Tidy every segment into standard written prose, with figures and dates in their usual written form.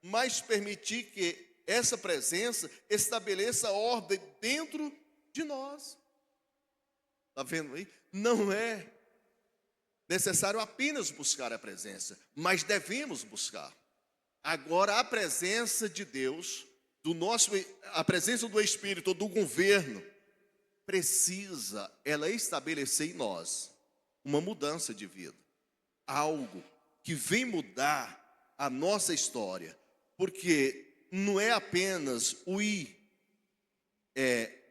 mas permitir que essa presença estabeleça ordem dentro de nós. Está vendo aí? Não é necessário apenas buscar a presença, mas devemos buscar. Agora, a presença de Deus, a presença do Espírito, do governo, precisa ela estabelecer em nós uma mudança de vida. Algo que vem mudar a nossa história. Porque não é apenas o ir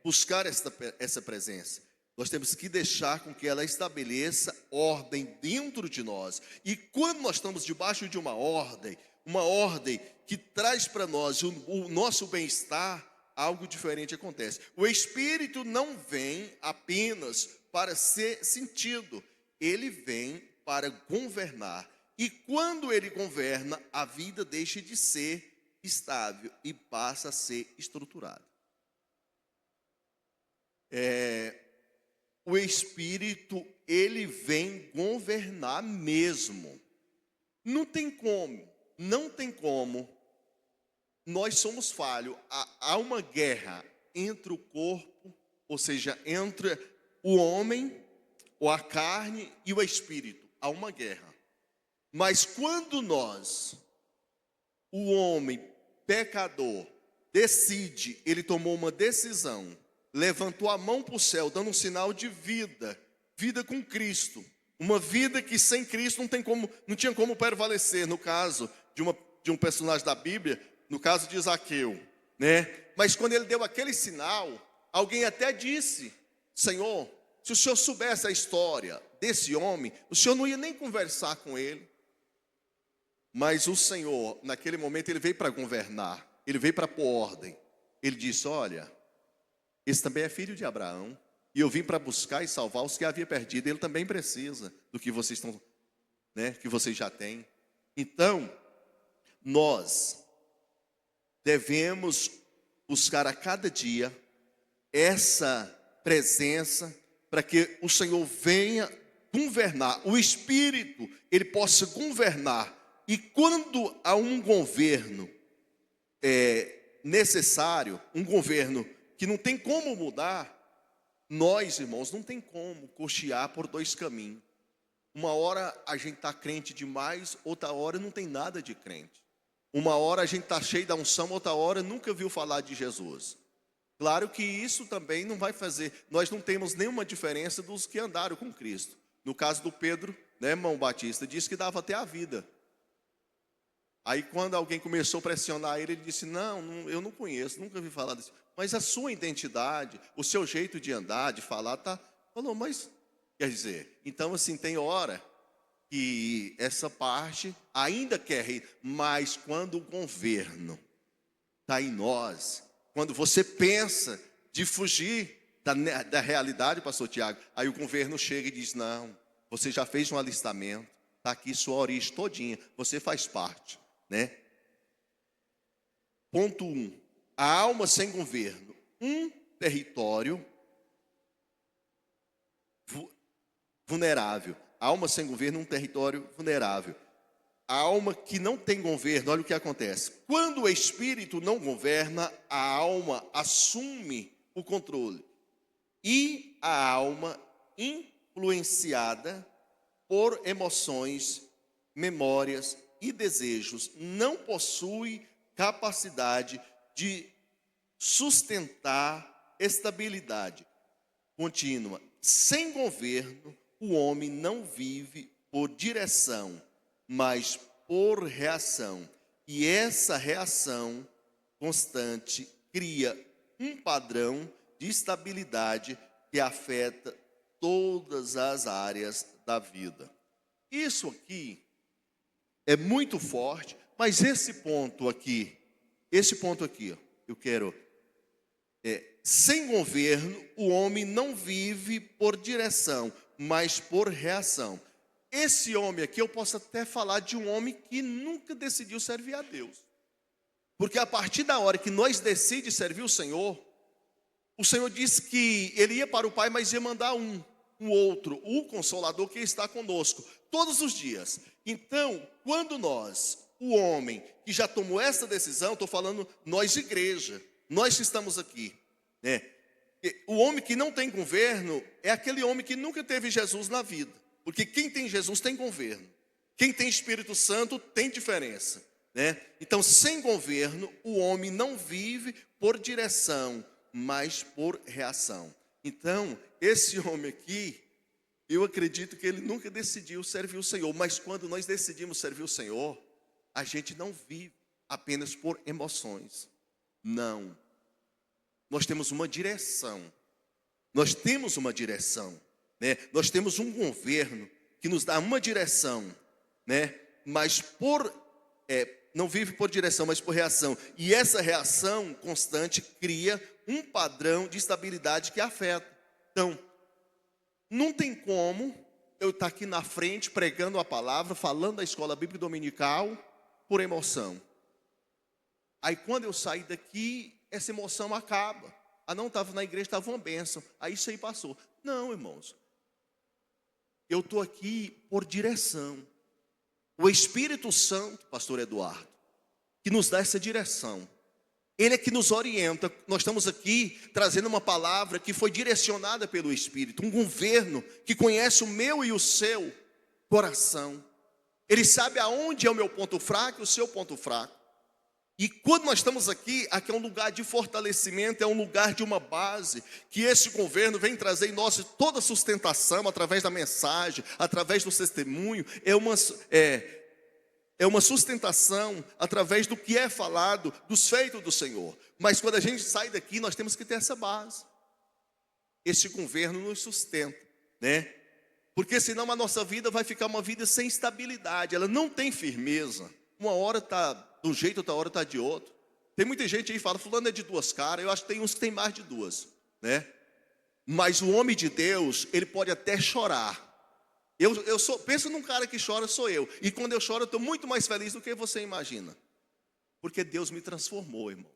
buscar essa presença. Nós temos que deixar com que ela estabeleça ordem dentro de nós. E quando nós estamos debaixo de uma ordem que traz para nós o nosso bem-estar, algo diferente acontece. O Espírito não vem apenas para ser sentido, ele vem para governar. E quando ele governa, a vida deixa de ser estável e passa a ser estruturada. O Espírito, ele vem governar mesmo. Não tem como. Nós somos falhos. Há uma guerra entre o corpo, ou seja, entre o homem, ou a carne e o Espírito. Há uma guerra. Mas quando o homem pecador decide, ele tomou uma decisão, levantou a mão para o céu, dando um sinal de vida com Cristo, uma vida que sem Cristo não tinha como prevalecer, no caso de um personagem da Bíblia, no caso de Zaqueu, né? Mas quando ele deu aquele sinal, alguém até disse: Senhor, se o Senhor soubesse a história desse homem, o Senhor não ia nem conversar com ele. Mas o Senhor, naquele momento, ele veio para governar, ele veio para pôr ordem. Ele disse: olha, esse também é filho de Abraão, e eu vim para buscar e salvar os que havia perdido. Ele também precisa do que vocês estão, que vocês já têm. Então, nós devemos buscar a cada dia essa presença para que o Senhor venha governar, o Espírito, ele possa governar. E quando há um governo necessário, um governo que não tem como mudar, nós, irmãos, não tem como cochear por dois caminhos. Uma hora a gente está crente demais, outra hora não tem nada de crente. Uma hora a gente está cheio da unção, outra hora nunca viu falar de Jesus. Claro que isso também não vai fazer, nós não temos nenhuma diferença dos que andaram com Cristo. No caso do Pedro, irmão Batista, disse que dava até a vida. Aí quando alguém começou a pressionar ele, ele disse: não, eu não conheço, nunca vi falar disso. Mas a sua identidade, o seu jeito de andar, de falar, falou, mas, quer dizer, então assim, tem hora que essa parte ainda quer rir, mas quando o governo está em nós, quando você pensa de fugir da realidade, pastor Tiago, aí o governo chega e diz: não, você já fez um alistamento, está aqui sua origem todinha, você faz parte. Ponto 1. A alma sem governo, um território vulnerável. A alma sem governo, um território vulnerável. A alma que não tem governo, olha o que acontece. Quando o Espírito não governa, a alma assume o controle. E a alma, influenciada por emoções, memórias e desejos, não possui capacidade de sustentar estabilidade contínua. Sem governo, o homem não vive por direção, mas por reação. E essa reação constante cria um padrão de estabilidade que afeta todas as áreas da vida. Isso aqui é muito forte, mas esse ponto aqui, eu quero, sem governo, o homem não vive por direção, mas por reação. Esse homem aqui, eu posso até falar de um homem que nunca decidiu servir a Deus. Porque a partir da hora que nós decidimos servir o Senhor disse que ele ia para o Pai, mas ia mandar um outro, o Consolador que está conosco, todos os dias. Então, quando nós o homem que já tomou essa decisão, estou falando nós igreja, nós que estamos aqui, né? O homem que não tem governo é aquele homem que nunca teve Jesus na vida. Porque quem tem Jesus tem governo. Quem tem Espírito Santo tem diferença, né? Então, sem governo, o homem não vive por direção, mas por reação. Então, esse homem aqui, eu acredito que ele nunca decidiu servir o Senhor. Mas quando nós decidimos servir o Senhor, a gente não vive apenas por emoções. Não. Nós temos uma direção. Nós temos uma direção, né? Nós temos um governo que nos dá uma direção, né? Mas não vive por direção, mas por reação. E essa reação constante cria um padrão de estabilidade que afeta. Então, não tem como eu estar aqui na frente pregando a palavra, falando da escola bíblica dominical por emoção. Aí quando eu sair daqui, essa emoção acaba. Ah, não, estava na igreja, estava uma bênção. Aí isso aí passou. Não, irmãos. Eu estou aqui por direção. O Espírito Santo, pastor Eduardo, que nos dá essa direção. Ele é que nos orienta. Nós estamos aqui trazendo uma palavra que foi direcionada pelo Espírito. Um governo que conhece o meu e o seu coração. Ele sabe aonde é o meu ponto fraco e o seu ponto fraco. E quando nós estamos aqui é um lugar de fortalecimento, é um lugar de uma base, que esse governo vem trazer em nós toda a sustentação, através da mensagem, através do testemunho, é uma sustentação, através do que é falado, dos feitos do Senhor. Mas quando a gente sai daqui, nós temos que ter essa base. Esse governo nos sustenta, né? Porque senão a nossa vida vai ficar uma vida sem estabilidade, ela não tem firmeza. Uma hora está de um jeito, outra hora está de outro. Tem muita gente aí que fala, fulano é de duas caras. Eu acho que tem uns que tem mais de duas, né? Mas o homem de Deus, ele pode até chorar. Pensa num cara que chora, sou eu. E quando eu choro, eu estou muito mais feliz do que você imagina. Porque Deus me transformou, irmão.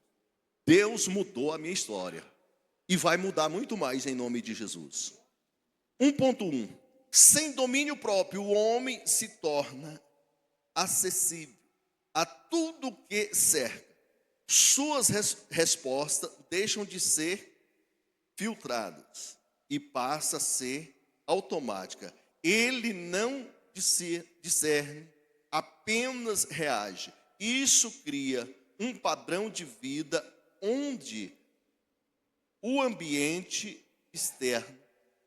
Deus mudou a minha história. E vai mudar muito mais em nome de Jesus. 1.1. Sem domínio próprio, o homem se torna acessível a tudo que cerca. Suas respostas deixam de ser filtradas e passa a ser automática. Ele não discerne, apenas reage. Isso cria um padrão de vida onde o ambiente externo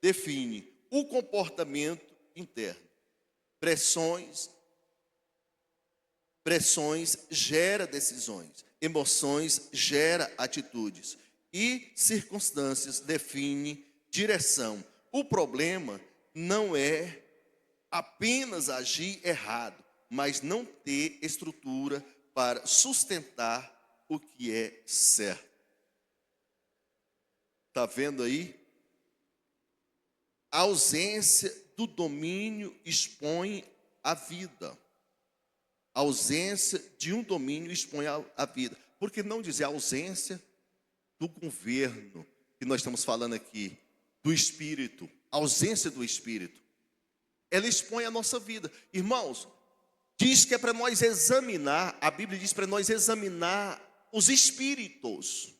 define o comportamento interno. Pressões gera decisões, emoções gera atitudes e circunstâncias definem direção. O problema não é apenas agir errado, mas não ter estrutura para sustentar o que é certo. Está vendo aí? A ausência do domínio expõe a vida. A ausência de um domínio expõe a vida. Por que não dizer a ausência do governo que nós estamos falando aqui, do Espírito, a ausência do Espírito? Ela expõe a nossa vida. Irmãos, diz que é para nós examinar, a Bíblia diz para nós examinar os espíritos.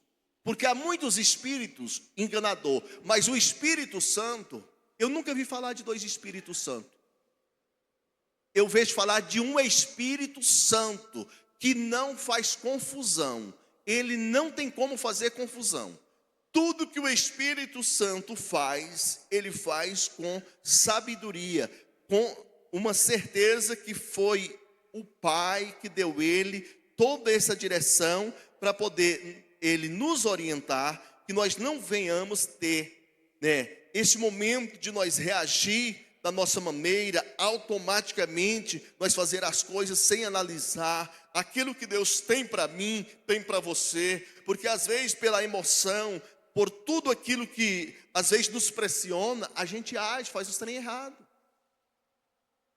Porque há muitos espíritos enganadores, mas o Espírito Santo, eu nunca vi falar de dois Espíritos Santos. Eu vejo falar de um Espírito Santo que não faz confusão. Ele não tem como fazer confusão. Tudo que o Espírito Santo faz, ele faz com sabedoria, com uma certeza que foi o Pai que deu ele toda essa direção para poder ele nos orientar, que nós não venhamos ter, né, esse momento de nós reagir da nossa maneira, automaticamente nós fazer as coisas sem analisar aquilo que Deus tem para mim, tem para você, porque às vezes pela emoção, por tudo aquilo que às vezes nos pressiona, a gente age, faz o trem errado.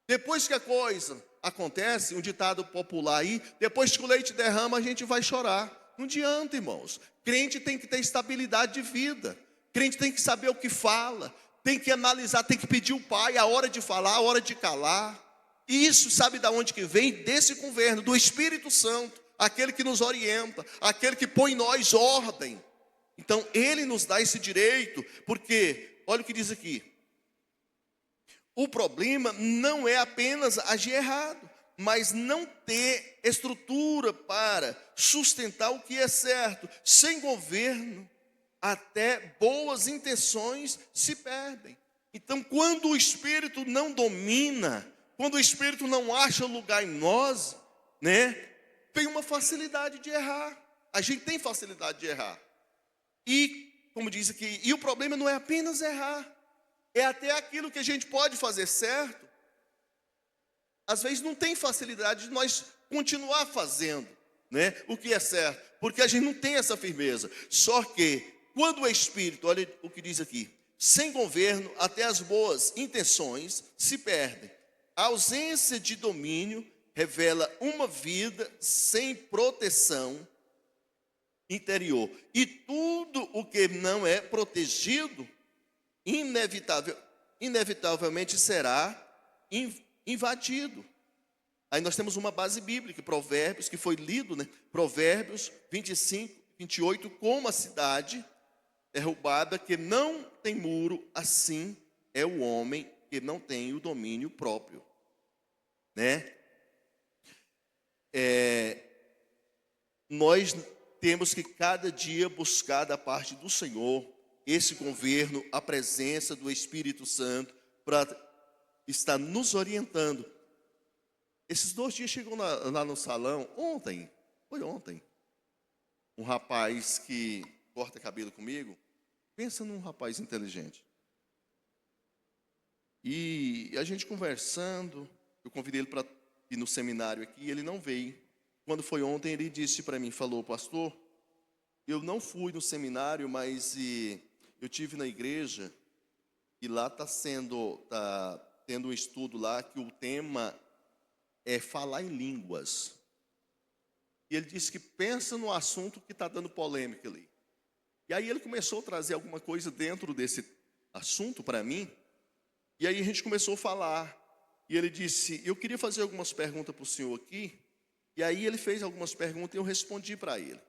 Depois que a coisa acontece, um ditado popular aí, depois que o leite derrama, a gente vai chorar. Não adianta, irmãos. Crente tem que ter estabilidade de vida. Crente tem que saber o que fala, tem que analisar, tem que pedir o Pai a hora de falar, a hora de calar. E isso sabe de onde que vem? Desse governo, do Espírito Santo, aquele que nos orienta, aquele que põe em nós ordem. Então ele nos dá esse direito, porque, olha o que diz aqui, o problema não é apenas agir errado, mas não ter estrutura para sustentar o que é certo. Sem governo, até boas intenções se perdem. Então, quando o Espírito não domina, quando o Espírito não acha lugar em nós, né, tem uma facilidade de errar. A gente tem facilidade de errar. E, como diz aqui, e o problema não é apenas errar, é até aquilo que a gente pode fazer certo. Às vezes não tem facilidade de nós continuar fazendo, né, o que é certo, porque a gente não tem essa firmeza. Só que, quando o Espírito, olha o que diz aqui, sem governo, até as boas intenções se perdem. A ausência de domínio revela uma vida sem proteção interior. E tudo o que não é protegido, inevitavelmente será invadido. Aí nós temos uma base bíblica, Provérbios, que foi lido, né? Provérbios 25, 28, como a cidade derrubada que não tem muro, assim é o homem que não tem o domínio próprio, né? Nós temos que cada dia buscar da parte do Senhor esse governo, a presença do Espírito Santo, para estar nos orientando. Esses 2 dias chegou lá no salão, foi ontem, um rapaz que corta cabelo comigo. Pensa num rapaz inteligente. E a gente conversando, eu convidei ele para ir no seminário aqui, ele não veio. Quando foi ontem, ele disse para mim, falou, pastor, eu não fui no seminário, mas eu tive na igreja, e lá está tendo um estudo lá, que o tema é falar em línguas. E ele disse que pensa no assunto que está dando polêmica ali. E aí ele começou a trazer alguma coisa dentro desse assunto para mim, e aí a gente começou a falar. E ele disse, eu queria fazer algumas perguntas para o senhor aqui. E aí ele fez algumas perguntas e eu respondi para ele.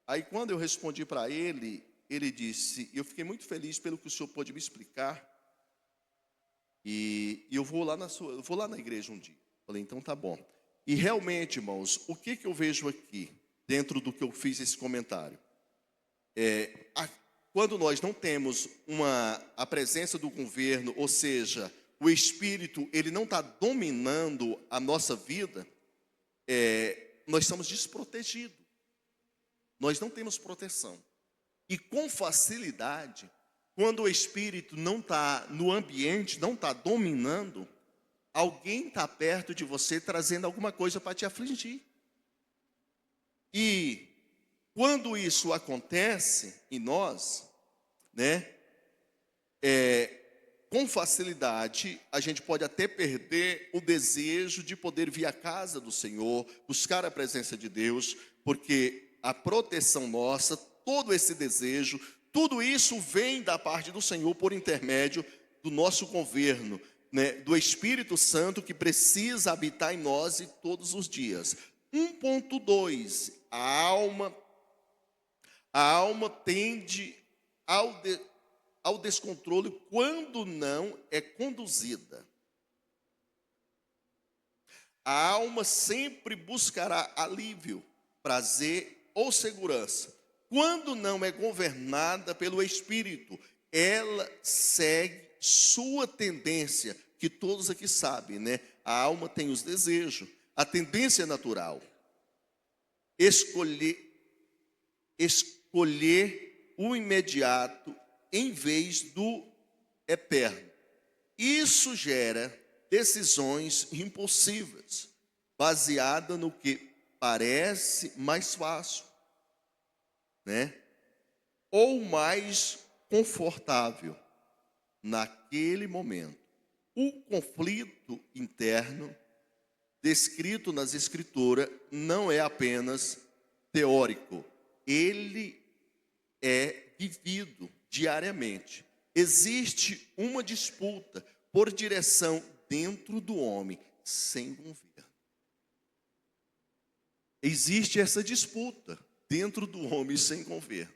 Aí quando eu respondi para ele, ele disse, eu fiquei muito feliz pelo que o senhor pôde me explicar. E eu vou lá na igreja um dia. Falei, então tá bom. E realmente, irmãos, o que eu vejo aqui, dentro do que eu fiz esse comentário? Quando nós não temos a presença do governo, ou seja, o Espírito, ele não está dominando a nossa vida, nós estamos desprotegidos. Nós não temos proteção. E com facilidade, quando o Espírito não está no ambiente, não está dominando, alguém está perto de você trazendo alguma coisa para te afligir. E quando isso acontece em nós, né, com facilidade, a gente pode até perder o desejo de poder vir à casa do Senhor, buscar a presença de Deus, porque a proteção nossa, todo esse desejo, tudo isso vem da parte do Senhor por intermédio do nosso governo, né, do Espírito Santo que precisa habitar em nós e todos os dias. 1.2, a alma tende ao descontrole quando não é conduzida. A alma sempre buscará alívio, prazer ou segurança. Quando não é governada pelo Espírito, ela segue sua tendência, que todos aqui sabem, né? A alma tem os desejos, a tendência natural. Escolher o imediato em vez do eterno. Isso gera decisões impulsivas, baseadas no que parece mais fácil, né? Ou mais confortável naquele momento. O conflito interno descrito nas Escrituras não é apenas teórico, ele é vivido diariamente. Existe uma disputa por direção dentro do homem sem governo. Existe essa disputa dentro do homem sem governo,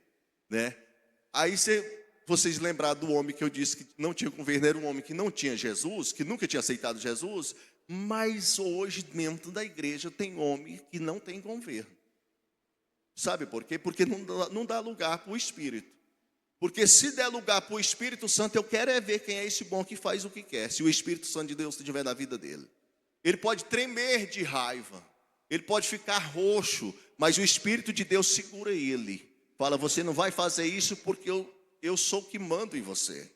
né? Aí vocês lembraram do homem que eu disse que não tinha governo, era um homem que não tinha Jesus, que nunca tinha aceitado Jesus, mas hoje dentro da igreja tem homem que não tem governo. Sabe por quê? Porque não dá lugar para o Espírito. Porque se der lugar para o Espírito Santo, eu quero é ver quem é esse bom que faz o que quer. Se o Espírito Santo de Deus estiver na vida dele, ele pode tremer de raiva, ele pode ficar roxo, mas o Espírito de Deus segura ele. Fala, você não vai fazer isso porque eu sou o que mando em você.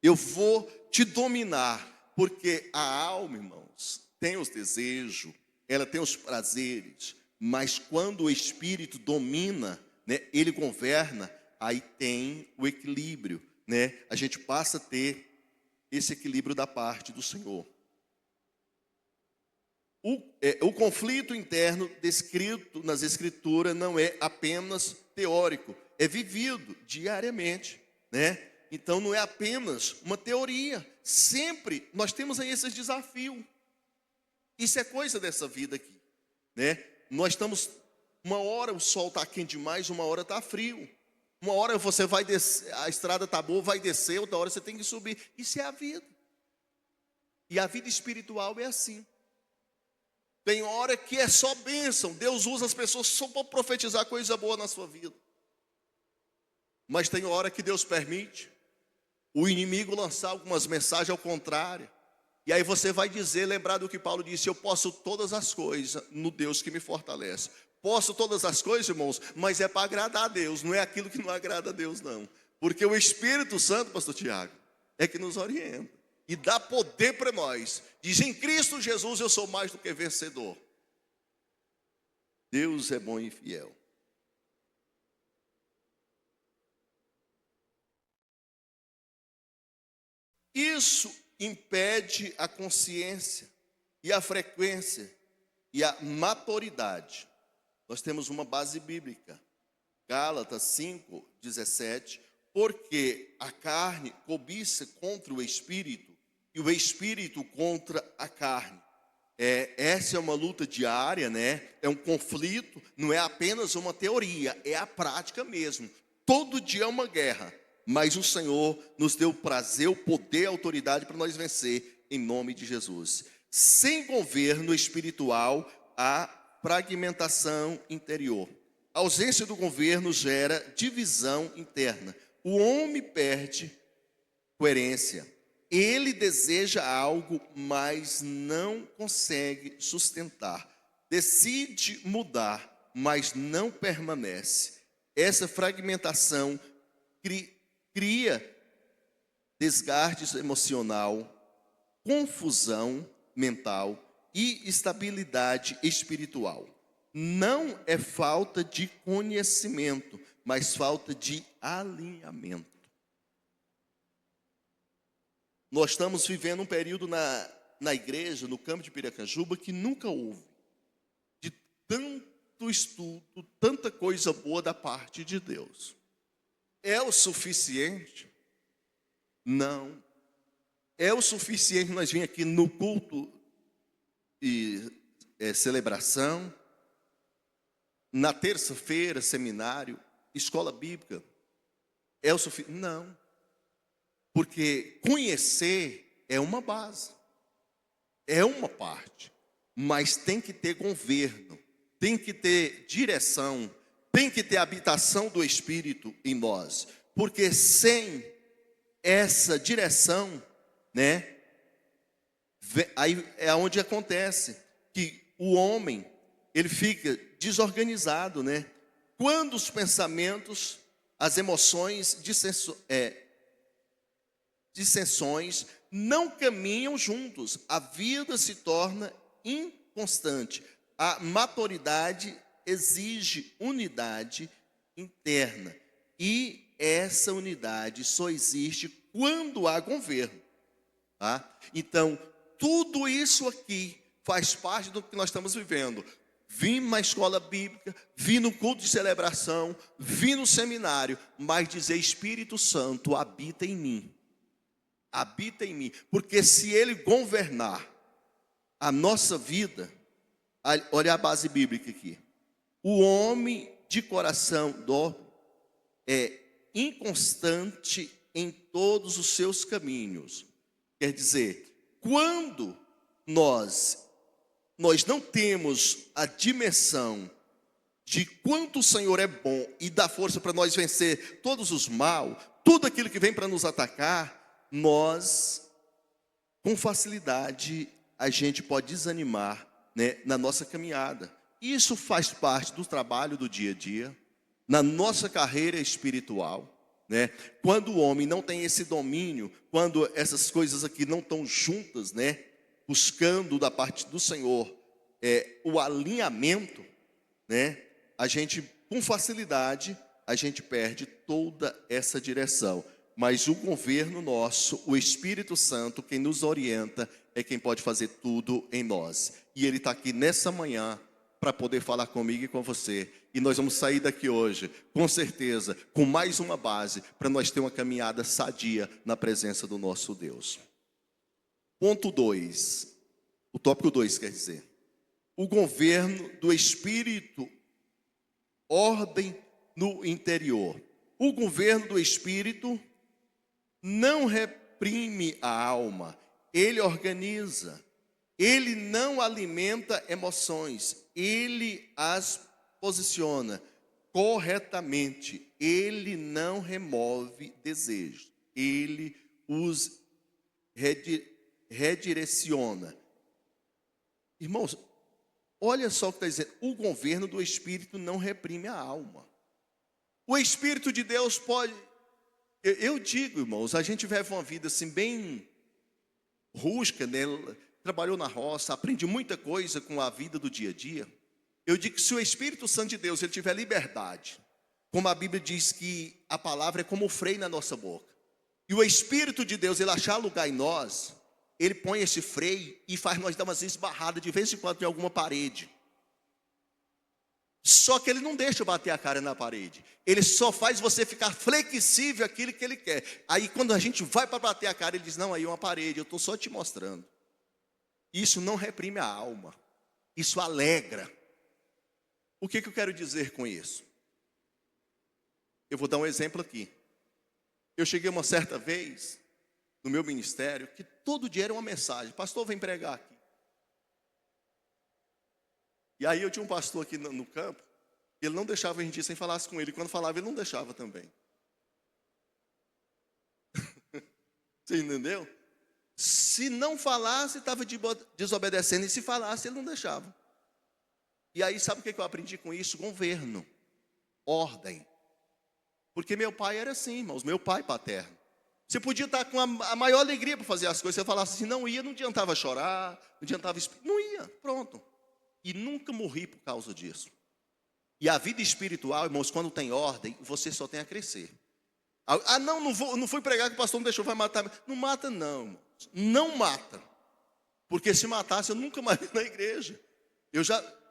Eu vou te dominar, porque a alma, irmãos, tem os desejos, ela tem os prazeres, mas quando o Espírito domina, né, ele governa, aí tem o equilíbrio, né? A gente passa a ter esse equilíbrio da parte do Senhor. O conflito interno descrito nas Escrituras não é apenas teórico, é vivido diariamente, né? Então não é apenas uma teoria, sempre nós temos aí esses desafios. Isso é coisa dessa vida aqui, né? Nós estamos, uma hora o sol está quente demais, uma hora está frio. Uma hora você vai descer, a estrada está boa, vai descer, outra hora você tem que subir. Isso é a vida. E a vida espiritual é assim. Tem hora que é só bênção. Deus usa as pessoas só para profetizar coisa boa na sua vida. Mas tem hora que Deus permite o inimigo lançar algumas mensagens ao contrário. E aí você vai dizer, lembrar do que Paulo disse, eu posso todas as coisas no Deus que me fortalece. Posso todas as coisas, irmãos, mas é para agradar a Deus, não é aquilo que não agrada a Deus, não. Porque o Espírito Santo, pastor Tiago, é que nos orienta e dá poder para nós. Diz, em Cristo Jesus eu sou mais do que vencedor. Deus é bom e fiel. Isso impede a consciência e a frequência e a maturidade. Nós temos uma base bíblica, Gálatas 5:17, porque a carne cobiça contra o Espírito e o Espírito contra a carne. Essa é uma luta diária, né? É um conflito, não é apenas uma teoria, é a prática mesmo. Todo dia é uma guerra. Mas o Senhor nos deu o prazer, o poder, a autoridade para nós vencer, em nome de Jesus. Sem governo espiritual, há fragmentação interior. A ausência do governo gera divisão interna. O homem perde coerência. Ele deseja algo, mas não consegue sustentar. Decide mudar, mas não permanece. Essa fragmentação cria desgaste emocional, confusão mental e instabilidade espiritual. Não é falta de conhecimento, mas falta de alinhamento. Nós estamos vivendo um período na igreja, no campo de Piracanjuba, que nunca houve. De tanto estudo, tanta coisa boa da parte de Deus. É o suficiente? Não. É o suficiente nós vir aqui no culto e celebração, na terça-feira, seminário, escola bíblica. É o suficiente? Não. Porque conhecer é uma base, é uma parte, mas tem que ter governo, tem que ter direção, tem que ter habitação do Espírito em nós, porque sem essa direção, né, aí é onde acontece que o homem, ele fica desorganizado, né? Quando os pensamentos, as emoções, dissensões não caminham juntos, a vida se torna inconstante. A maturidade exige unidade interna. E essa unidade só existe quando há governo. Tá? Então, tudo isso aqui faz parte do que nós estamos vivendo. Vim na escola bíblica, vim no culto de celebração, vim no seminário, mas dizer Espírito Santo habita em mim. habita em mim. Porque se ele governar a nossa vida, olha a base bíblica aqui. O homem de coração dócil é inconstante em todos os seus caminhos. Quer dizer, quando nós não temos a dimensão de quanto o Senhor é bom e dá força para nós vencer todos os mal, tudo aquilo que vem para nos atacar, nós, com facilidade, a gente pode desanimar, né, na nossa caminhada. Isso faz parte do trabalho do dia a dia, na nossa carreira espiritual, né? Quando o homem não tem esse domínio, quando essas coisas aqui não estão juntas, né, buscando da parte do Senhor o alinhamento, né, a gente, com facilidade, a gente perde toda essa direção. Mas o governo nosso, o Espírito Santo, quem nos orienta, é quem pode fazer tudo em nós. E Ele está aqui nessa manhã para poder falar comigo e com você. E nós vamos sair daqui hoje, com certeza, com mais uma base, para nós ter uma caminhada sadia na presença do nosso Deus. Ponto 2. O tópico 2 quer dizer: o governo do Espírito, ordem no interior. O governo do Espírito não reprime a alma, ele organiza. Ele não alimenta emoções, ele as posiciona corretamente. Ele não remove desejos, ele os redireciona. Irmãos, olha só o que está dizendo: o governo do Espírito não reprime a alma. O Espírito de Deus pode... Eu digo, irmãos, a gente vive uma vida assim bem rústica, né? Trabalhou na roça, aprende muita coisa com a vida do dia a dia. Eu digo que se o Espírito Santo de Deus ele tiver liberdade, como a Bíblia diz que a palavra é como o freio na nossa boca, e o Espírito de Deus ele achar lugar em nós, ele põe esse freio e faz nós dar umas esbarradas de vez em quando em alguma parede. Só que ele não deixa bater a cara na parede, ele só faz você ficar flexível àquilo que ele quer. Aí quando a gente vai para bater a cara, ele diz: não, aí é uma parede, eu estou só te mostrando. Isso não reprime a alma, isso alegra. O que eu quero dizer com isso? Eu vou dar um exemplo aqui. Eu cheguei uma certa vez no meu ministério que todo dia era uma mensagem: pastor, vem pregar aqui. E aí eu tinha um pastor aqui no campo, ele não deixava a gente ir sem falar com ele. Quando falava, ele não deixava também. Você entendeu? Se não falasse, estava desobedecendo. E se falasse, ele não deixava. E aí, sabe o que eu aprendi com isso? Governo, ordem. Porque meu pai era assim, irmãos, meu pai paterno. Você podia estar com a maior alegria para fazer as coisas. Você falasse assim, não ia, não adiantava chorar, não adiantava... Não ia, pronto. E nunca morri por causa disso. E a vida espiritual, irmãos, quando tem ordem, você só tem a crescer. Ah, não fui pregar que o pastor não deixou, vai matar. Não mata não, irmãos. Não mata. Porque se matasse, eu nunca mais ia na igreja.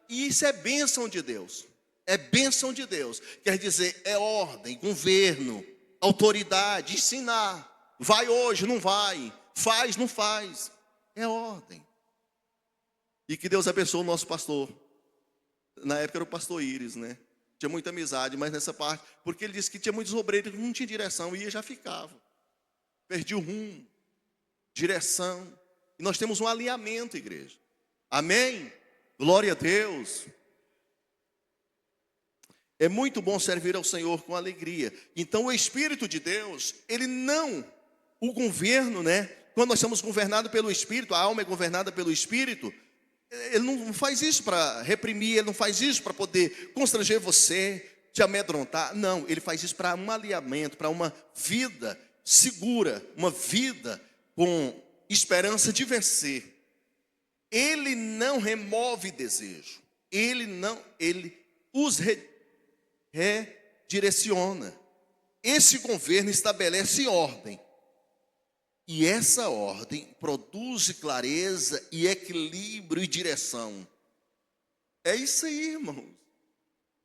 E isso é bênção de Deus. É bênção de Deus. Quer dizer, é ordem, governo, autoridade, ensinar. Vai hoje, não vai. Faz, não faz. É ordem. E que Deus abençoe o nosso pastor. Na época era o pastor Íris, né? Tinha muita amizade, mas nessa parte, porque ele disse que tinha muitos obreiros que não tinha direção, ia e já ficava. Perdi o rumo, direção. E nós temos um alinhamento, igreja. Amém? Glória a Deus. É muito bom servir ao Senhor com alegria. Então o Espírito de Deus, ele não, o governo, né? Quando nós somos governados pelo Espírito, a alma é governada pelo Espírito, ele não faz isso para reprimir, ele não faz isso para poder constranger você, te amedrontar. Não, ele faz isso para um alinhamento, para uma vida segura, uma vida com esperança de vencer. Ele não remove desejo, ele os redireciona. Esse governo estabelece ordem. E essa ordem produz clareza e equilíbrio e direção. É isso aí, irmãos.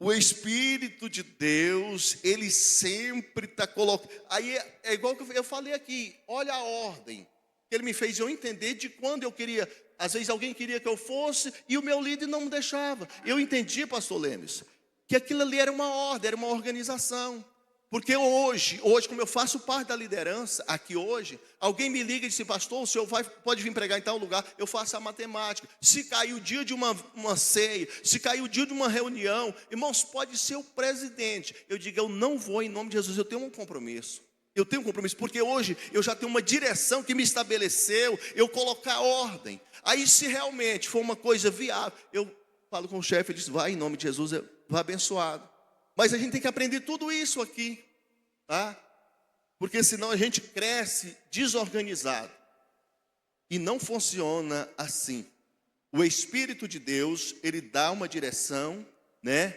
O Espírito de Deus, ele sempre está colocando. Aí é igual que eu falei aqui, olha a ordem que ele me fez eu entender de quando eu queria. Às vezes alguém queria que eu fosse e o meu líder não me deixava. Eu entendi, pastor Lemes, que aquilo ali era uma ordem, era uma organização. Porque hoje, como eu faço parte da liderança, aqui hoje, alguém me liga e diz, pastor, o senhor pode vir pregar em tal lugar, eu faço a matemática. Se cair o dia de uma ceia, se cair o dia de uma reunião, irmãos, pode ser o presidente. Eu digo, eu não vou em nome de Jesus, eu tenho um compromisso. Eu tenho um compromisso, porque hoje eu já tenho uma direção que me estabeleceu, eu colocar ordem. Aí se realmente for uma coisa viável, eu falo com o chefe, ele diz, vai em nome de Jesus, vai abençoado. Mas a gente tem que aprender tudo isso aqui, tá? Porque senão a gente cresce desorganizado. E não funciona assim. O Espírito de Deus, ele dá uma direção, né?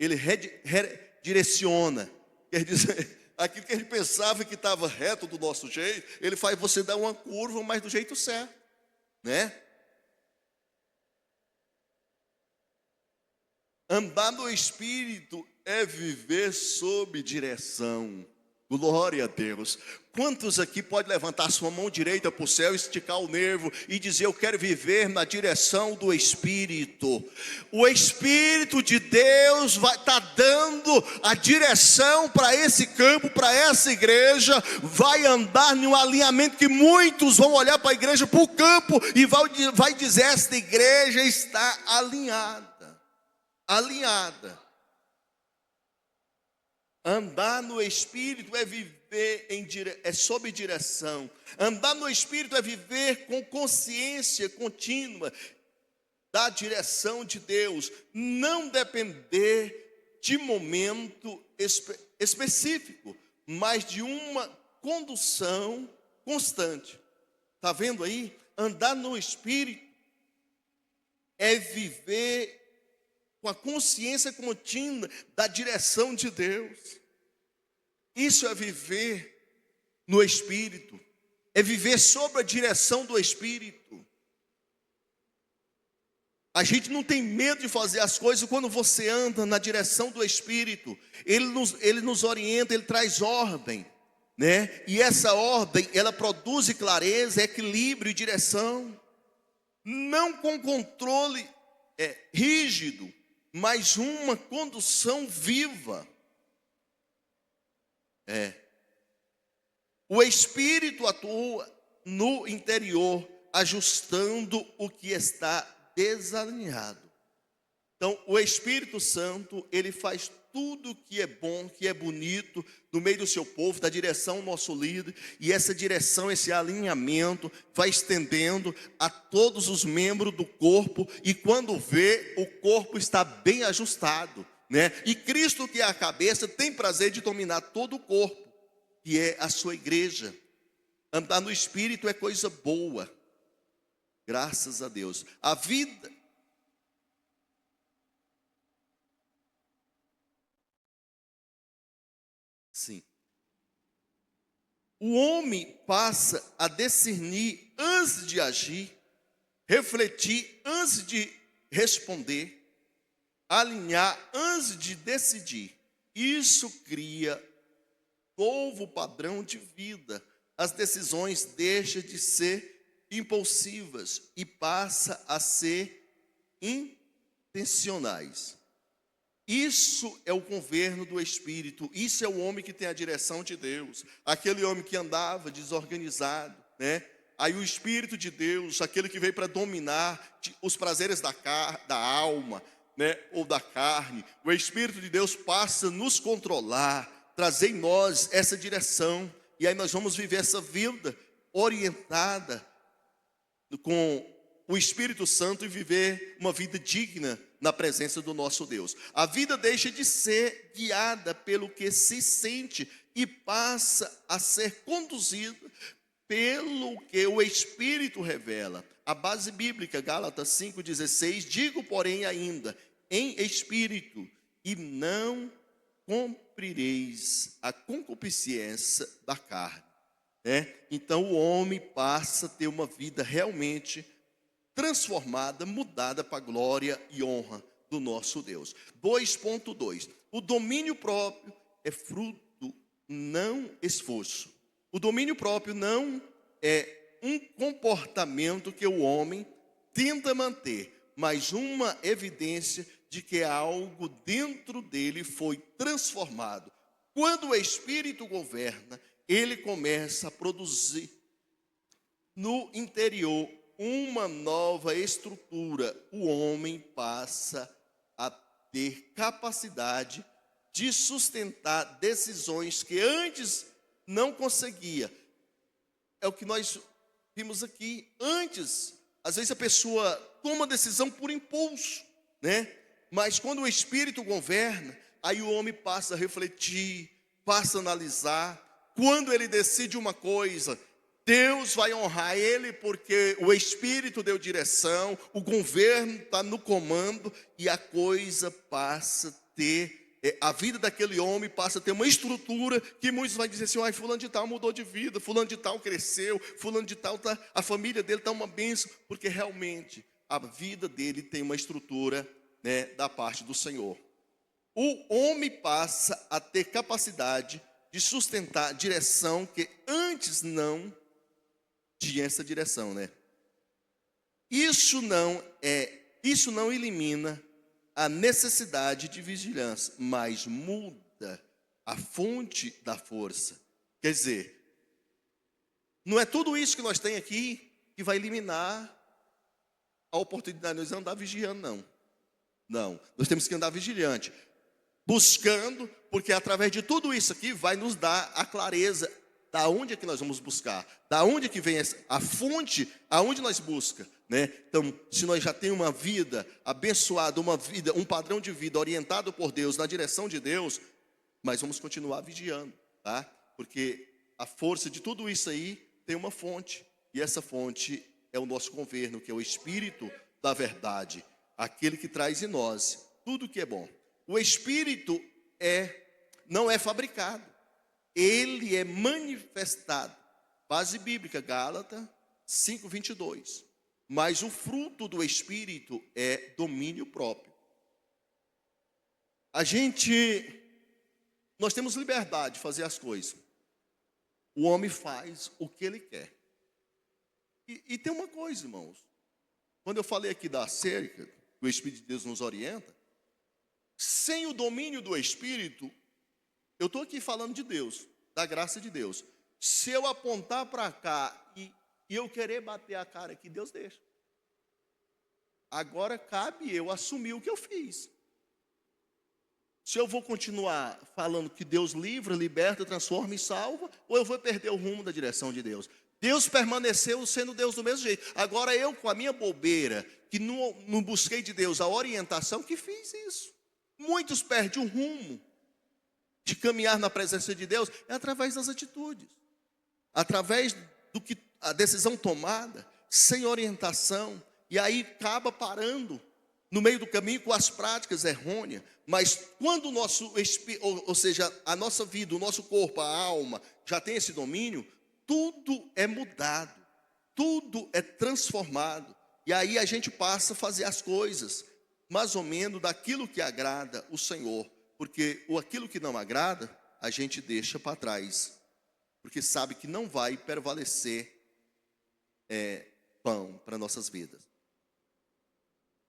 Ele redireciona. Quer dizer, aquilo que a gente pensava que estava reto do nosso jeito, ele faz você dar uma curva, mas do jeito certo, né? Andar no Espírito é viver sob direção. Glória a Deus. Quantos aqui pode levantar sua mão direita para o céu, esticar o nervo e dizer, eu quero viver na direção do Espírito? O Espírito de Deus vai estar dando a direção para esse campo, para essa igreja. Vai andar em um alinhamento que muitos vão olhar para a igreja, para o campo, e vai dizer, esta igreja está alinhada. Andar no Espírito é viver é sob direção. Andar no Espírito é viver com consciência contínua da direção de Deus. Não depender de momento específico, mas de uma condução constante. Está vendo aí? Andar no Espírito é viver com a consciência contínua da direção de Deus. Isso é viver no Espírito, é viver sob a direção do Espírito. A gente não tem medo de fazer as coisas quando você anda na direção do Espírito. Ele nos orienta, ele traz ordem, né? E essa ordem, ela produz clareza, equilíbrio e direção. Não com controle rígido, mas uma condução viva. O Espírito atua no interior, ajustando o que está desalinhado. Então, o Espírito Santo, ele faz tudo que é bom, que é bonito, no meio do seu povo, da direção ao nosso líder, e essa direção, esse alinhamento, vai estendendo a todos os membros do corpo, e quando vê, o corpo está bem ajustado, né? E Cristo, que é a cabeça, tem prazer de dominar todo o corpo, que é a sua igreja. Andar no Espírito é coisa boa, graças a Deus. A vida... Sim. O homem passa a discernir antes de agir, refletir antes de responder, alinhar antes de decidir. Isso cria novo padrão de vida. As decisões deixam de ser impulsivas e passam a ser intencionais. Isso é o governo do Espírito. Isso é o homem que tem a direção de Deus. Aquele homem que andava desorganizado, né? Aí o Espírito de Deus, aquele que veio para dominar os prazeres da alma, né? Ou da carne. O Espírito de Deus passa a nos controlar, trazer em nós essa direção. E aí nós vamos viver essa vida orientada com o Espírito Santo e viver uma vida digna na presença do nosso Deus. A vida deixa de ser guiada pelo que se sente e passa a ser conduzida pelo que o Espírito revela. A base bíblica, Gálatas 5,16, digo, porém, ainda, em espírito, e não cumprireis a concupiscência da carne. Então o homem passa a ter uma vida realmente transformada, mudada para a glória e honra do nosso Deus. 2.2. O domínio próprio é fruto, não esforço. O domínio próprio não é um comportamento que o homem tenta manter, mas uma evidência de que algo dentro dele foi transformado. Quando o Espírito governa, ele começa a produzir no interior uma nova estrutura. O homem passa a ter capacidade de sustentar decisões que antes não conseguia. É o que nós vimos aqui. Antes, às vezes a pessoa toma decisão por impulso, né? Mas quando o Espírito governa, aí o homem passa a refletir, passa a analisar. Quando ele decide uma coisa, Deus vai honrar ele, porque o Espírito deu direção, o governo está no comando, e a coisa passa a ter, a vida daquele homem passa a ter uma estrutura que muitos vão dizer assim: ai, fulano de tal mudou de vida, fulano de tal cresceu, fulano de tal, a família dele está uma bênção, porque realmente a vida dele tem uma estrutura, né, da parte do Senhor. O homem passa a ter capacidade de sustentar direção que antes não tinha essa direção, né? Isso não elimina a necessidade de vigilância, mas muda a fonte da força. Quer dizer, não é tudo isso que nós temos aqui que vai eliminar a oportunidade de nós andar vigiando, não. Não, nós temos que andar vigilante, buscando, porque através de tudo isso aqui vai nos dar a clareza da onde é que nós vamos buscar, da onde é que vem a fonte, aonde nós busca, né? Então, se nós já temos uma vida abençoada, uma vida, um padrão de vida orientado por Deus, na direção de Deus, mas vamos continuar vigiando, tá? Porque a força de tudo isso aí tem uma fonte, e essa fonte é o nosso governo, que é o Espírito da verdade, aquele que traz em nós tudo que é bom. O Espírito não é fabricado, ele é manifestado. Base bíblica, Gálatas 5:22. Mas o fruto do Espírito é domínio próprio. Nós temos liberdade de fazer as coisas. O homem faz o que ele quer. E tem uma coisa, irmãos. Quando eu falei aqui da cerca, que o Espírito de Deus nos orienta, sem o domínio do Espírito, eu estou aqui falando de Deus, da graça de Deus. Se eu apontar para cá e eu querer bater a cara aqui, Deus deixa. Agora cabe eu assumir o que eu fiz. Se eu vou continuar falando que Deus livra, liberta, transforma e salva, ou eu vou perder o rumo da direção de Deus. Deus permaneceu sendo Deus do mesmo jeito. Agora eu, com a minha bobeira, que não busquei de Deus a orientação, que fiz isso. Muitos perdem o rumo de caminhar na presença de Deus, é através das atitudes, através do que a decisão tomada, sem orientação, e aí acaba parando no meio do caminho com as práticas errôneas. Mas quando o nosso espírito, ou seja, a nossa vida, o nosso corpo, a alma, já tem esse domínio, tudo é mudado, tudo é transformado, e aí a gente passa a fazer as coisas mais ou menos daquilo que agrada o Senhor, porque aquilo que não agrada, a gente deixa para trás, porque sabe que não vai prevalecer pão para nossas vidas.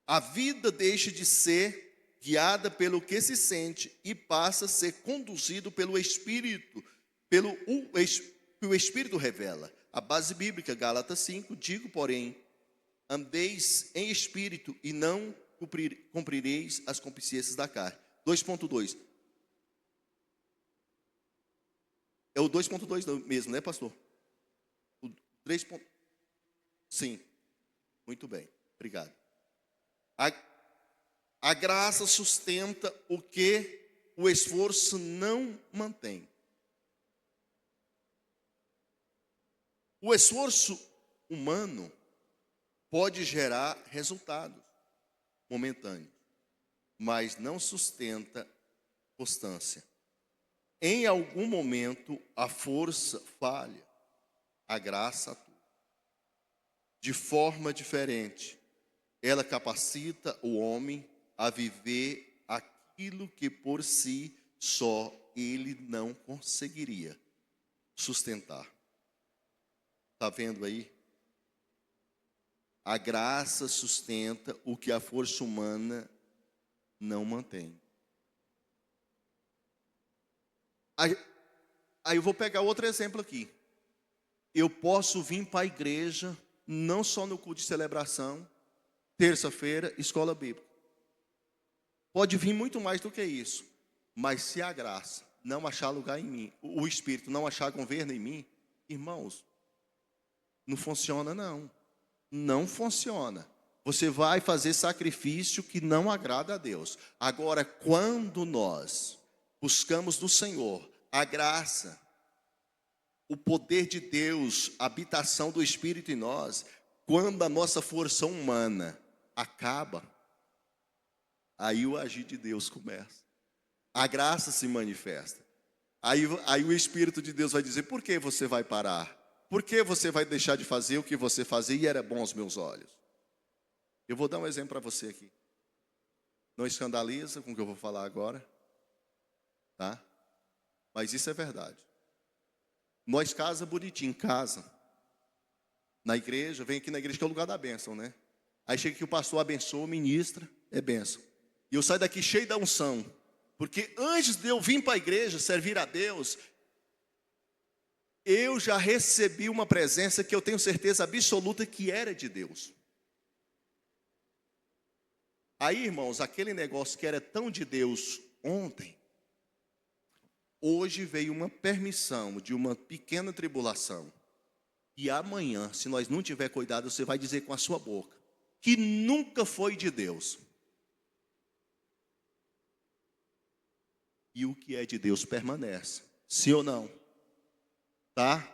A vida deixa de ser guiada pelo que se sente e passa a ser conduzido pelo Espírito, que o Espírito revela. A base bíblica, Gálatas 5, digo, porém, andeis em espírito e não cumprireis as concupiscências da carne. 2.2. É o 2.2 mesmo, né, pastor? O 3. Sim, muito bem, obrigado. A graça sustenta o que o esforço não mantém. O esforço humano pode gerar resultados momentâneos, mas não sustenta constância. Em algum momento a força falha, a graça atua. De forma diferente, ela capacita o homem a viver aquilo que por si só ele não conseguiria sustentar. Está vendo aí? A graça sustenta o que a força humana não mantém. Aí eu vou pegar outro exemplo aqui. Eu posso vir para a igreja, não só no culto de celebração, terça-feira, escola bíblica. Pode vir muito mais do que isso. Mas se a graça não achar lugar em mim, o Espírito não achar governo em mim, irmãos, não funciona não. Não funciona. Você vai fazer sacrifício que não agrada a Deus. Agora, quando nós buscamos do Senhor a graça, o poder de Deus, a habitação do Espírito em nós, quando a nossa força humana acaba, aí o agir de Deus começa. A graça se manifesta. Aí o Espírito de Deus vai dizer: por que você vai parar? Por que você vai deixar de fazer o que você fazia e era bom aos meus olhos? Eu vou dar um exemplo para você aqui. Não escandaliza com o que eu vou falar agora, tá? Mas isso é verdade. Nós casa bonitinho, casa. Na igreja, vem aqui na igreja que é o lugar da bênção, né? Aí chega aqui o pastor abençoa, ministra, é bênção. E eu saio daqui cheio da unção. Porque antes de eu vir para a igreja, servir a Deus, eu já recebi uma presença que eu tenho certeza absoluta que era de Deus. Aí, irmãos, aquele negócio que era tão de Deus ontem, hoje veio uma permissão de uma pequena tribulação. E amanhã, se nós não tiver cuidado, você vai dizer com a sua boca que nunca foi de Deus. E o que é de Deus permanece. Sim ou não? Tá?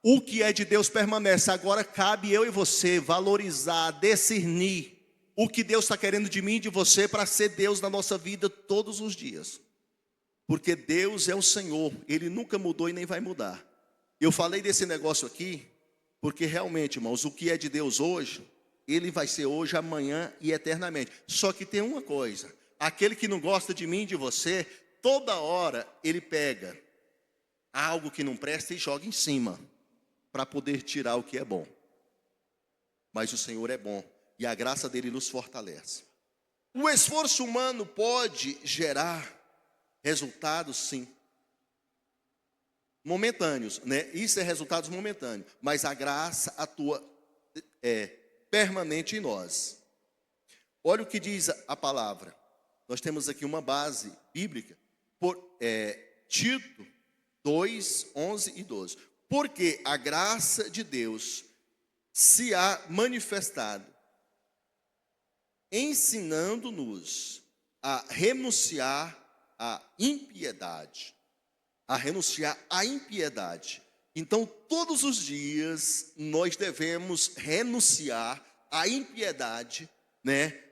O que é de Deus permanece. Agora cabe eu e você valorizar, discernir o que Deus está querendo de mim e de você para ser Deus na nossa vida todos os dias. Porque Deus é o Senhor, Ele nunca mudou e nem vai mudar. Eu falei desse negócio aqui, porque realmente, irmãos, o que é de Deus hoje, Ele vai ser hoje, amanhã e eternamente. Só que tem uma coisa: aquele que não gosta de mim e de você, toda hora ele pega algo que não presta e joga em cima, para poder tirar o que é bom. Mas o Senhor é bom, e a graça dele nos fortalece. O esforço humano pode gerar resultados, sim, momentâneos, né? Isso é resultados momentâneos, mas a graça atua permanente em nós. Olha o que diz a palavra. Nós temos aqui uma base bíblica, Tito 2, 11 e 12. Porque a graça de Deus se há manifestado, ensinando-nos a renunciar à impiedade. A renunciar à impiedade. Então, todos os dias, nós devemos renunciar à impiedade, né?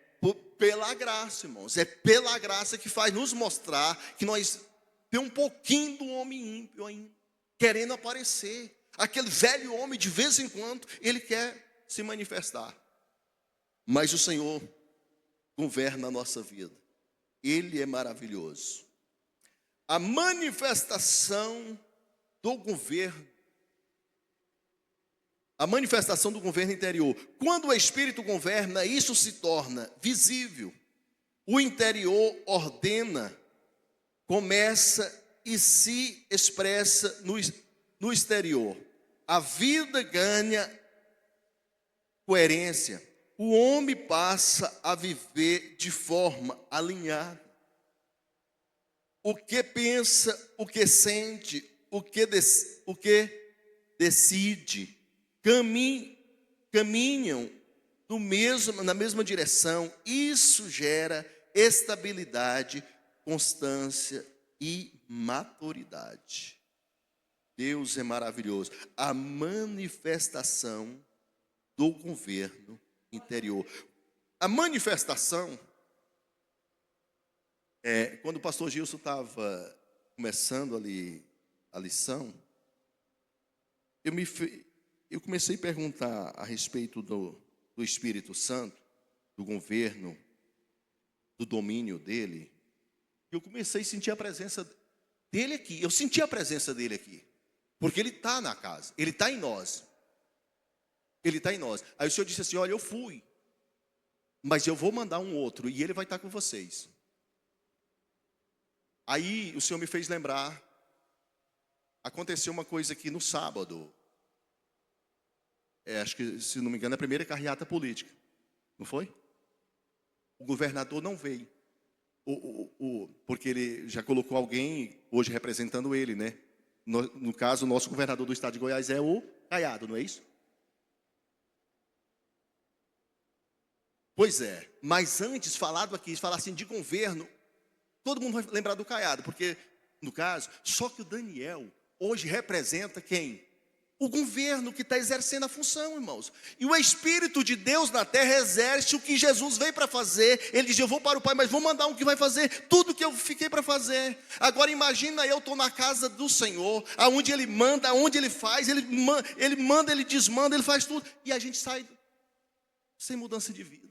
Pela graça, irmãos. É pela graça que faz nos mostrar que nós temos um pouquinho do homem ímpio ainda, querendo aparecer. Aquele velho homem, de vez em quando, ele quer se manifestar. Mas o Senhor governa a nossa vida. Ele é maravilhoso. A manifestação do governo, interior. Quando o Espírito governa, isso se torna visível. O interior ordena, começa e se expressa no exterior. A vida ganha coerência. O homem passa a viver de forma alinhada. O que pensa, o que sente, o que decide, caminham na mesma direção. Isso gera estabilidade, constância e maturidade. Deus é maravilhoso. A manifestação do governo interior. A manifestação, quando o pastor Gilson estava começando ali a lição, eu comecei a perguntar a respeito do Espírito Santo, do governo do domínio dele, eu comecei a sentir a presença dele aqui. Eu senti a presença dele aqui, porque ele está na casa, ele está em nós. Ele está em nós. Aí o Senhor disse assim: olha, eu fui, mas eu vou mandar um outro, e ele vai estar com vocês. Aí o Senhor me fez lembrar, aconteceu uma coisa aqui no sábado. Acho que, se não me engano, é a primeira carreata política, não foi? O governador não veio, porque ele já colocou alguém hoje representando ele, né? No caso, o nosso governador do estado de Goiás é o Caiado, não é isso? Pois é, mas antes, falado aqui, falar assim de governo, todo mundo vai lembrar do Caiado, porque, no caso, só que o Daniel hoje representa quem? O governo que está exercendo a função, irmãos. E o Espírito de Deus na terra exerce o que Jesus veio para fazer. Ele diz: eu vou para o Pai, mas vou mandar um que vai fazer tudo que eu fiquei para fazer. Agora imagina, eu estou na casa do Senhor, aonde Ele manda, aonde Ele faz, Ele manda, Ele desmanda, Ele faz tudo. E a gente sai sem mudança de vida.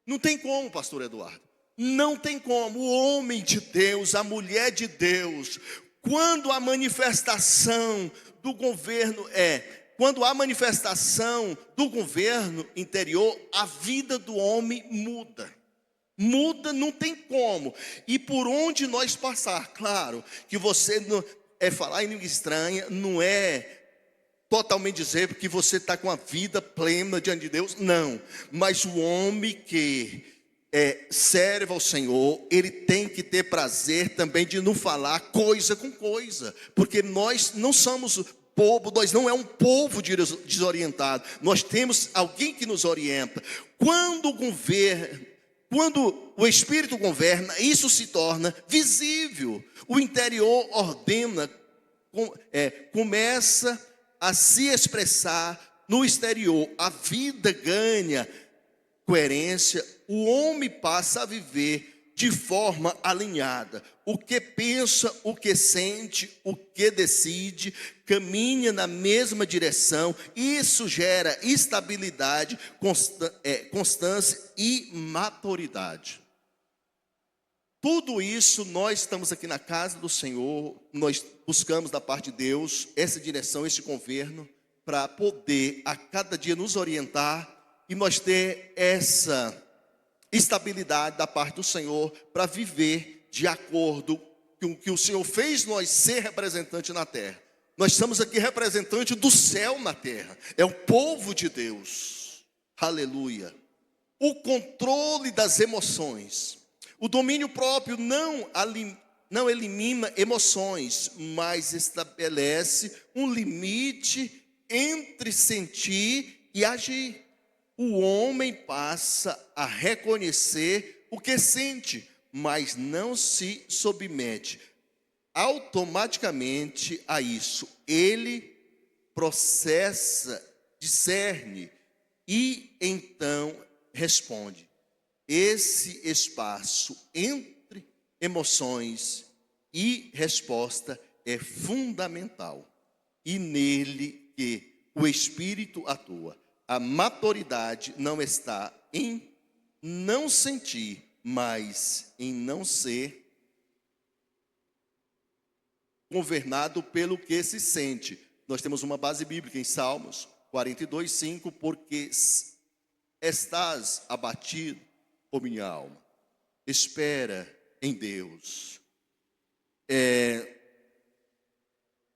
Não tem como, pastor Eduardo. Não tem como. O homem de Deus, a mulher de Deus, quando a manifestação do governo quando há manifestação do governo interior, a vida do homem muda. Muda, não tem como. E por onde nós passar, claro, que você não falar em língua estranha, não é totalmente dizer que você está com a vida plena diante de Deus, não. Mas o homem que serve ao Senhor, ele tem que ter prazer também de não falar coisa com coisa, porque nós não somos povo, nós não é um povo desorientado, nós temos alguém que nos orienta. Quando o Espírito governa, isso se torna visível. O interior ordena, começa a se expressar no exterior. A vida ganha coerência, o homem passa a viver de forma alinhada. O que pensa, o que sente, o que decide, caminha na mesma direção. Isso gera estabilidade, constância e maturidade. Tudo isso, nós estamos aqui na casa do Senhor, nós buscamos da parte de Deus essa direção, esse governo, para poder a cada dia nos orientar e nós ter essa estabilidade da parte do Senhor para viver de acordo com o que o Senhor fez nós ser representante na terra. Nós estamos aqui representante do céu na terra, é o povo de Deus, aleluia. O controle das emoções, o domínio próprio não elimina emoções, mas estabelece um limite entre sentir e agir. O homem passa a reconhecer o que sente, mas não se submete automaticamente a isso. Ele processa, discerne e então responde. Esse espaço entre emoções e resposta é fundamental, e nele que o Espírito atua. A maturidade não está em não sentir, mas em não ser governado pelo que se sente. Nós temos uma base bíblica em Salmos 42:5, porque estás abatido, ó minha alma, espera em Deus.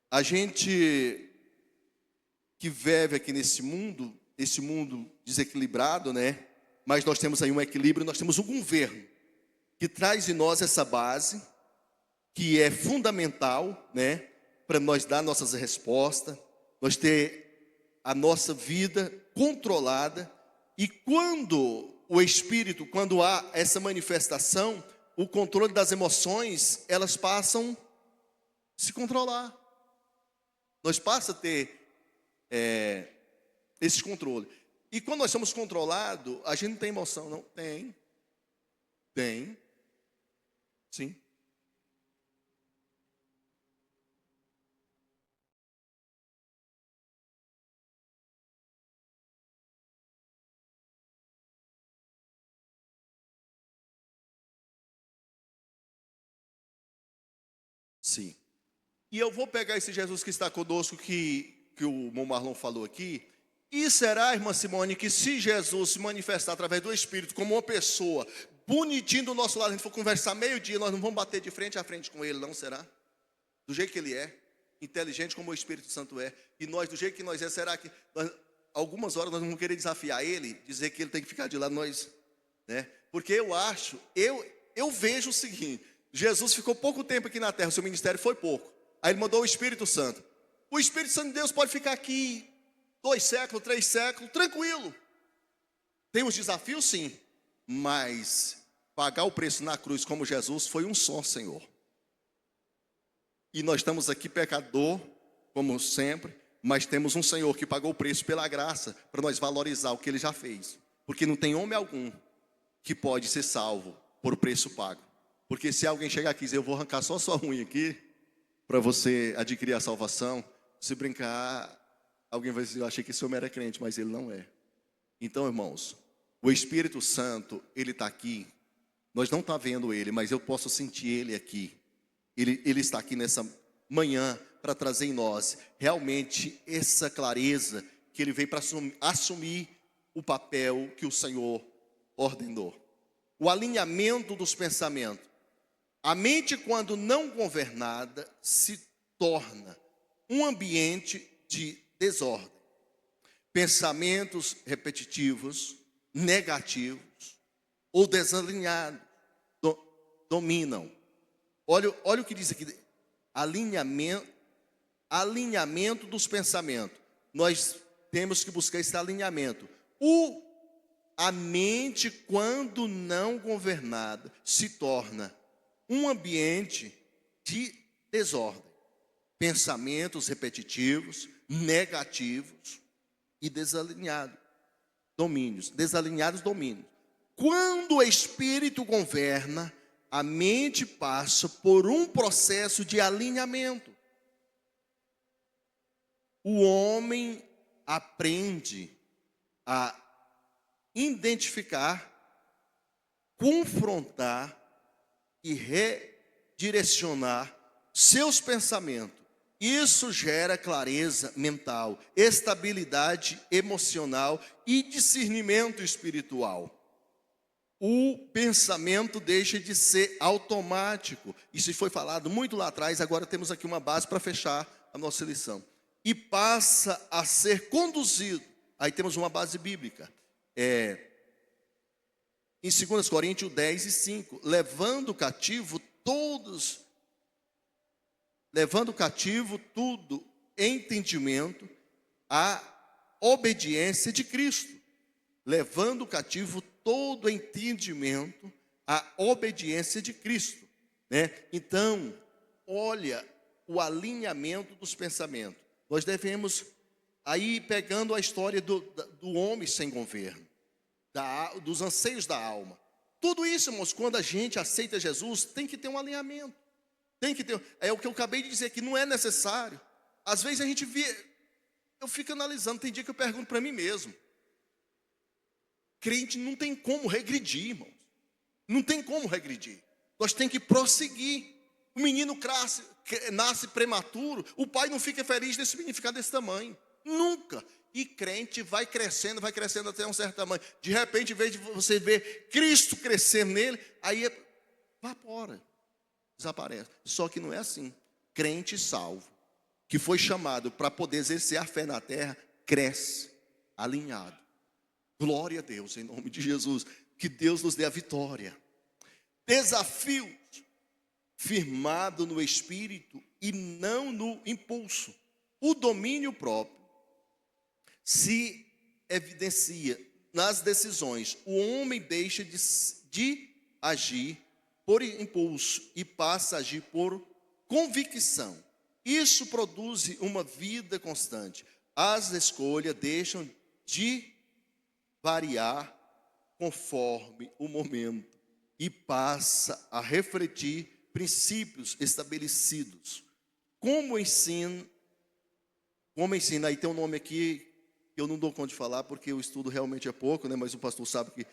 A gente que vive aqui nesse mundo, esse mundo desequilibrado, né? Mas nós temos aí um equilíbrio, nós temos um governo que traz em nós essa base, que é fundamental, né? Para nós dar nossas respostas, nós ter a nossa vida controlada. E quando o Espírito, quando há essa manifestação, o controle das emoções, elas passam a se controlar. Nós passamos a ter esse controle. E quando nós somos controlados, a gente não tem emoção, não? Tem, sim. E eu vou pegar esse Jesus que está conosco, que o irmão Marlon falou aqui. E será, irmã Simone, que se Jesus se manifestar através do Espírito como uma pessoa, bonitinho do nosso lado, a gente for conversar meio-dia, nós não vamos bater de frente a frente com ele, não será? Do jeito que ele é, inteligente como o Espírito Santo é. E nós, do jeito que nós é, será que algumas horas nós não vamos querer desafiar ele, dizer que ele tem que ficar de lado, nós, né? Porque eu vejo o seguinte: Jesus ficou pouco tempo aqui na terra, o seu ministério foi pouco. Aí ele mandou o Espírito Santo. O Espírito Santo de Deus pode ficar aqui 2 séculos, 3 séculos, tranquilo. Tem uns desafios, sim, mas pagar o preço na cruz como Jesus foi um só, Senhor. E nós estamos aqui pecador, como sempre, mas temos um Senhor que pagou o preço pela graça, para nós valorizar o que Ele já fez. Porque não tem homem algum que pode ser salvo por preço pago. Porque se alguém chegar aqui e dizer, eu vou arrancar só a sua unha aqui, para você adquirir a salvação, se brincar, alguém vai dizer, eu achei que esse homem era crente, mas ele não é. Então, irmãos, o Espírito Santo, ele está aqui. Nós não estamos vendo ele, mas eu posso sentir ele aqui. Ele está aqui nessa manhã para trazer em nós realmente essa clareza que ele veio para assumir o papel que o Senhor ordenou. O alinhamento dos pensamentos. A mente, quando não governada, se torna um ambiente de desordem. Pensamentos repetitivos, negativos ou desalinhados dominam. Olha o que diz aqui: alinhamento dos pensamentos. Nós temos que buscar esse alinhamento. A mente, quando não governada, se torna um ambiente de desordem. Pensamentos repetitivos, negativos e desalinhados domínios. Quando o Espírito governa, a mente passa por um processo de alinhamento. O homem aprende a identificar, confrontar e redirecionar seus pensamentos. Isso gera clareza mental, estabilidade emocional e discernimento espiritual. O pensamento deixa de ser automático. Isso foi falado muito lá atrás, agora temos aqui uma base para fechar a nossa lição. E passa a ser conduzido. Aí temos uma base bíblica. Em 2 Coríntios 10:5, levando cativo tudo entendimento à obediência de Cristo. Levando cativo todo entendimento à obediência de Cristo, né? Então, olha o alinhamento dos pensamentos. Nós devemos, aí pegando a história do homem sem governo, dos anseios da alma. Tudo isso, irmãos, quando a gente aceita Jesus, tem que ter um alinhamento. Tem que ter, é o que eu acabei de dizer, que não é necessário. Às vezes a gente eu fico analisando, tem dia que eu pergunto para mim mesmo. Crente não tem como regredir, irmãos. Não tem como regredir. Nós temos que prosseguir. O menino nasce prematuro, o pai não fica feliz desse menino ficar desse tamanho. Nunca. E crente vai crescendo até um certo tamanho. De repente, em vez de você ver Cristo crescendo nele, aí evapora, desaparece. Só que não é assim. Crente salvo, que foi chamado para poder exercer a fé na terra, cresce, alinhado. Glória a Deus, em nome de Jesus. Que Deus nos dê a vitória. Desafios, firmado no Espírito e não no impulso. O domínio próprio se evidencia nas decisões. O homem deixa de agir por impulso e passa a agir por convicção. Isso produz uma vida constante. As escolhas deixam de variar conforme o momento e passa a refletir princípios estabelecidos. Como ensina, aí tem um nome aqui que eu não dou conta de falar porque o estudo realmente é pouco, né? Mas o pastor sabe que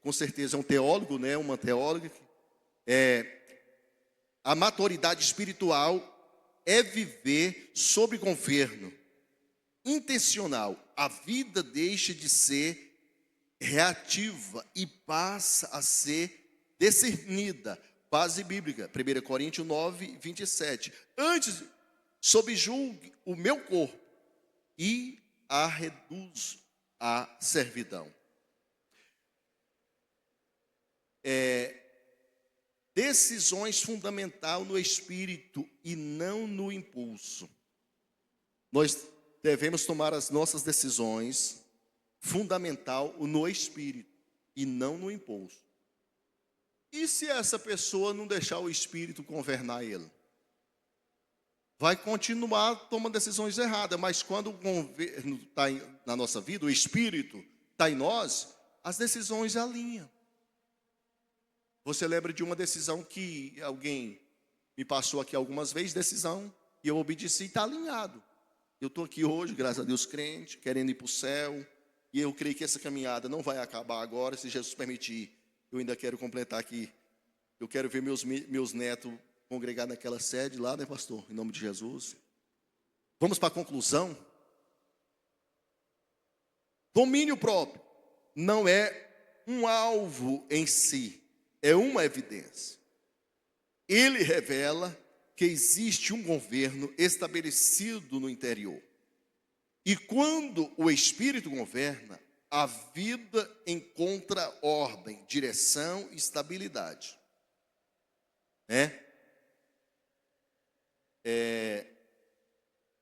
com certeza é um teólogo, né? Uma teóloga. A maturidade espiritual é viver sob governo intencional. A vida deixa de ser reativa e passa a ser discernida. Base bíblica, 1 Coríntios 9, 27. Antes, subjugue o meu corpo e a reduzo à servidão. Decisões fundamentais no espírito e não no impulso. Nós devemos tomar as nossas decisões fundamental no espírito e não no impulso. E se essa pessoa não deixar o espírito governar ele? Vai continuar tomando decisões erradas, mas quando o governo está na nossa vida, o espírito está em nós, as decisões alinham. Você lembra de uma decisão que alguém me passou aqui algumas vezes, decisão, e eu obedeci e está alinhado. Eu estou aqui hoje, graças a Deus, crente, querendo ir para o céu, e eu creio que essa caminhada não vai acabar agora, se Jesus permitir. Eu ainda quero completar aqui. Eu quero ver meus netos congregar naquela sede lá, né, pastor? Em nome de Jesus. Vamos para a conclusão. Domínio próprio não é um alvo em si, é uma evidência. Ele revela que existe um governo estabelecido no interior. E quando o Espírito governa, a vida encontra ordem, direção e estabilidade.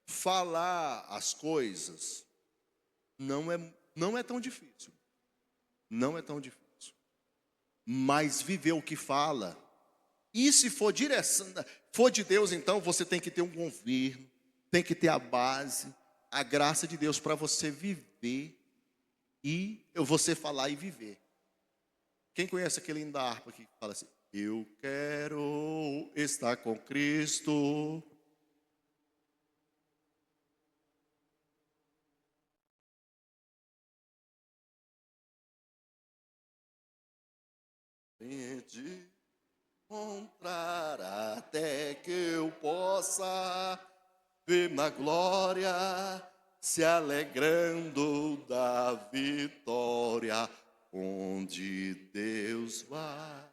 Falar as coisas não é tão difícil. Não é tão difícil. Mas viver o que fala. E se for direção, for de Deus, então você tem que ter um governo, tem que ter a base, a graça de Deus para você viver e você falar e viver. Quem conhece aquele hino da harpa que fala assim: eu quero estar com Cristo. De encontrar até que eu possa ver na glória, se alegrando da vitória, onde Deus vai.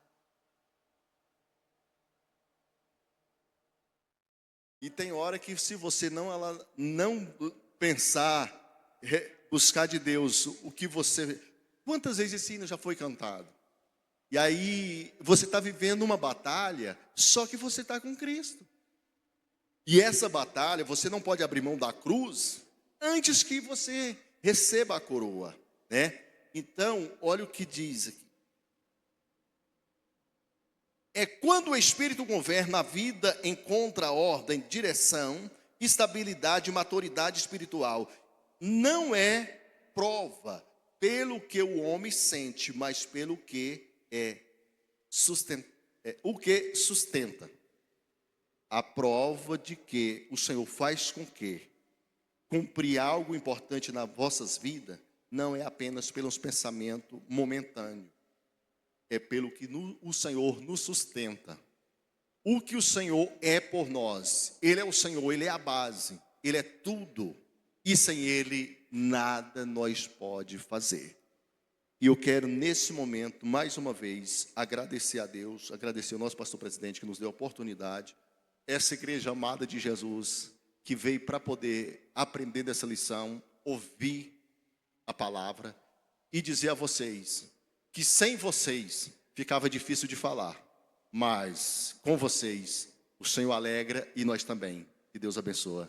E tem hora que se você não pensar, buscar de Deus o que você... Quantas vezes esse hino já foi cantado? E aí você está vivendo uma batalha, só que você está com Cristo. E essa batalha, você não pode abrir mão da cruz antes que você receba a coroa, né? Então, olha o que diz aqui. É quando o Espírito governa, a vida encontra ordem, direção, estabilidade e maturidade espiritual. Não é prova pelo que o homem sente, mas pelo que o que sustenta. A prova de que o Senhor faz com que cumprir algo importante nas vossas vidas não é apenas pelos pensamentos momentâneos, é pelo que o Senhor nos sustenta. O que o Senhor é por nós. Ele é o Senhor, Ele é a base, Ele é tudo, e sem Ele nada nós pode fazer. E eu quero nesse momento, mais uma vez, agradecer a Deus, agradecer ao nosso pastor presidente que nos deu a oportunidade, essa igreja amada de Jesus, que veio para poder aprender dessa lição, ouvir a palavra e dizer a vocês que sem vocês ficava difícil de falar, mas com vocês o Senhor alegra e nós também. Que Deus abençoe.